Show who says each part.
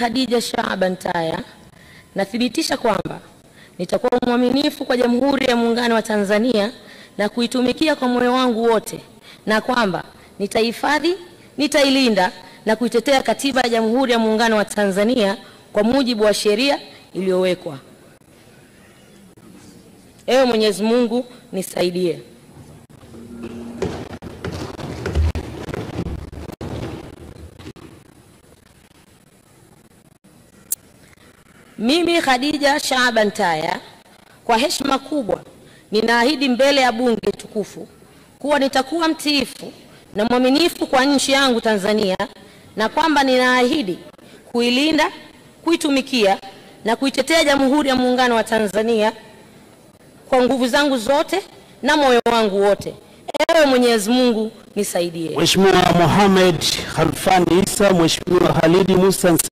Speaker 1: Khadija Shaaban Taya, nathibitisha kwamba nitakuwa mwaminifu kwa Jamhuri ya Muungano wa Tanzania na kuitumikia kwa moyo wangu wote, na kwamba nitahifadhi, nitailinda na kuitetea Katiba ya Jamhuri ya Muungano wa Tanzania kwa mujibu wa sheria iliyowekwa. Ewe Mwenyezi Mungu nisaidie. Mimi Khadija Shaaban Taya, kwa heshima kubwa ninaahidi mbele ya bunge tukufu kuwa nitakuwa mtiifu na mwaminifu kwa nchi yangu Tanzania, na kwamba ninaahidi kuilinda, kuitumikia na kuitetea Jamhuri ya Muungano wa Tanzania kwa nguvu zangu zote na moyo wangu wote. Ewe Mwenyezi Mungu nisaidie.
Speaker 2: Mheshimiwa Mohamed Khalfan Isa, Mheshimiwa Khalidi Musa